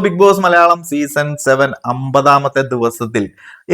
Big boss Malayalam season 7 50ാമത്തെ ദിവസത്തിൽ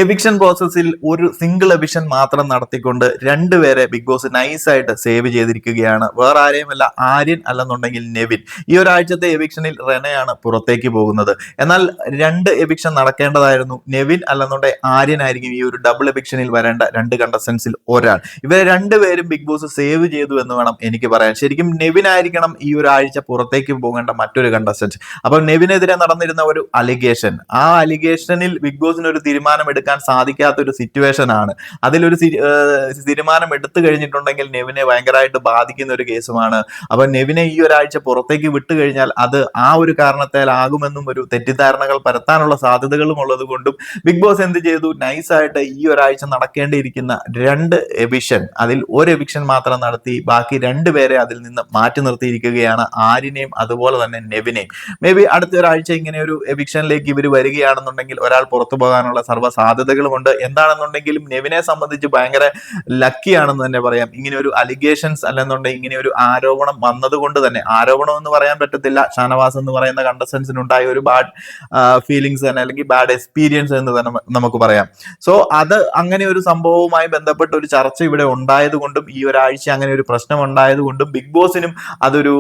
eviction പ്രോസസ്സിൽ ഒരു സിംഗിൾ എവിക്ഷൻ മാത്രം നടത്തിക്കൊണ്ട് രണ്ടുപേരെ ബിഗ് ബോസ് നൈസായിട്ട് സേവ് ചെയ്തിരിക്കുകയാണ്. വേറെ ആരെയുമല്ല, ആര്യൻ അല്ലെന്നുണ്ടെങ്കിൽ നെവിൻ. ഈ ഒരാഴ്ചത്തെ എവിക്ഷനിൽ റെനയാണ് പുറത്തേക്ക് പോകുന്നത്. എന്നാൽ രണ്ട് എവിക്ഷൻ നടക്കേണ്ടതായിരുന്നു. നെവിൻ അല്ലെന്നുണ്ടെങ്കിൽ ആര്യൻ ആയിരിക്കും ഈ ഒരു ഡബിൾ എവിക്ഷനിൽ വരേണ്ട രണ്ട് കണ്ടസ്റ്റൻസിൽ ഒരാൾ. ഇവരെ രണ്ടുപേരും ബിഗ് ബോസ് സേവ് ചെയ്തു എന്ന് വേണം എനിക്ക് പറയാൻ. ശരിക്കും നെവിൻ ആയിരിക്കണം ഈ ഒരാഴ്ച പുറത്തേക്ക് പോകേണ്ട മറ്റൊരു കണ്ടസ്റ്റന്റ്. അപ്പൊ നെവിനെതിരെ നടന്നിരുന്ന ഒരു അലിഗേഷൻ, ആ അലിഗേഷനിൽ ബിഗ് ബോസിന് ഒരു തീരുമാനം എടുക്കാൻ സാധിക്കാത്ത ഒരു സിറ്റുവേഷൻ ആണ്. അതിലൊരു തീരുമാനം എടുത്തു കഴിഞ്ഞിട്ടുണ്ടെങ്കിൽ നെവിനെ ഭയങ്കരമായിട്ട് ബാധിക്കുന്ന ഒരു കേസുമാണ്. അപ്പൊ നെവിനെ ഈ ഒരാഴ്ച പുറത്തേക്ക് വിട്ടു കഴിഞ്ഞാൽ അത് ആ ഒരു കാരണത്താൽ ആകുമെന്നും ഒരു തെറ്റിദ്ധാരണകൾ പരത്താനുള്ള സാധ്യതകളും ഉള്ളത് കൊണ്ടും ബിഗ് ബോസ് എന്ത് ചെയ്തു, നൈസായിട്ട് ഈ ഒരാഴ്ച നടക്കേണ്ടിയിരിക്കുന്ന രണ്ട് എവിക്ഷൻ, അതിൽ ഒരു എവിക്ഷൻ മാത്രം നടത്തി ബാക്കി രണ്ടുപേരെ അതിൽ നിന്ന് മാറ്റി നിർത്തിയിരിക്കുകയാണ്, ആര്യനെയും അതുപോലെ തന്നെ നെവിനെയും. മേ ബി അടുത്ത ഒരാഴ്ച ഇങ്ങനെ ഒരു എവിക്ഷനിലേക്ക് ഇവർ വരികയാണെന്നുണ്ടെങ്കിൽ ഒരാൾ പുറത്തു പോകാനുള്ള സർവ്വ സാധ്യതകളുമുണ്ട്. എന്താണെന്നുണ്ടെങ്കിലും നെവിനെ സംബന്ധിച്ച് ഭയങ്കര ലക്കി ആണെന്ന് തന്നെ പറയാം. ഇങ്ങനെ ഒരു അലിഗേഷൻസ് അല്ലെന്നുണ്ടെങ്കിൽ ഇങ്ങനെ ഒരു ആരോപണം വന്നതുകൊണ്ട് തന്നെ, ആരോപണം എന്ന് പറയാൻ പറ്റത്തില്ല, ഷാനവാസ് എന്ന് പറയുന്ന കണ്ടസ്റ്റൻസിനുണ്ടായ ഒരു ബാഡ് ഫീലിങ്സ് തന്നെ, അല്ലെങ്കിൽ ബാഡ് എക്സ്പീരിയൻസ് എന്ന് തന്നെ നമുക്ക് പറയാം. അത് അങ്ങനെ ഒരു സംഭവവുമായി ബന്ധപ്പെട്ട ഒരു ചർച്ച ഇവിടെ ഉണ്ടായതുകൊണ്ടും ഈ ഒരാഴ്ച അങ്ങനെ ഒരു പ്രശ്നം ഉണ്ടായതുകൊണ്ടും ബിഗ് ബോസിനും അതൊരു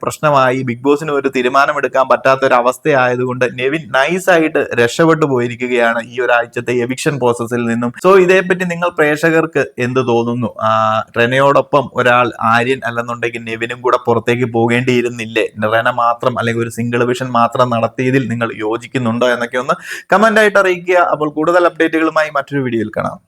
പ്രശ്നമായി. ബിഗ് ബോസിന് ഒരു തീരുമാനം എടുക്കാൻ പറ്റാത്ത ഒരു അവസ്ഥയായതുകൊണ്ട് നെവിൻ നൈസായിട്ട് രക്ഷപ്പെട്ടു പോയിരിക്കുകയാണ് ഈ ഒരാഴ്ചത്തെ എവിക്ഷൻ പ്രോസസ്സിൽ നിന്നും. ഇതേപ്പറ്റി നിങ്ങൾ പ്രേക്ഷകർക്ക് എന്ത് തോന്നുന്നു? റെനയോടൊപ്പം ഒരാൾ ആര്യൻ അല്ലെന്നുണ്ടെങ്കിൽ നെവിനും കൂടെ പുറത്തേക്ക് പോകേണ്ടിയിരുന്നില്ലേ? റെന മാത്രം അല്ലെങ്കിൽ ഒരു സിംഗിൾ എവിക്ഷൻ മാത്രം നടത്തിയതിൽ നിങ്ങൾ യോജിക്കുന്നുണ്ടോ എന്നൊക്കെ ഒന്ന് കമന്റ് ആയിട്ട് അറിയിക്കുക. അപ്പോൾ കൂടുതൽ അപ്ഡേറ്റുകളുമായി മറ്റൊരു വീഡിയോയിൽ കാണാം.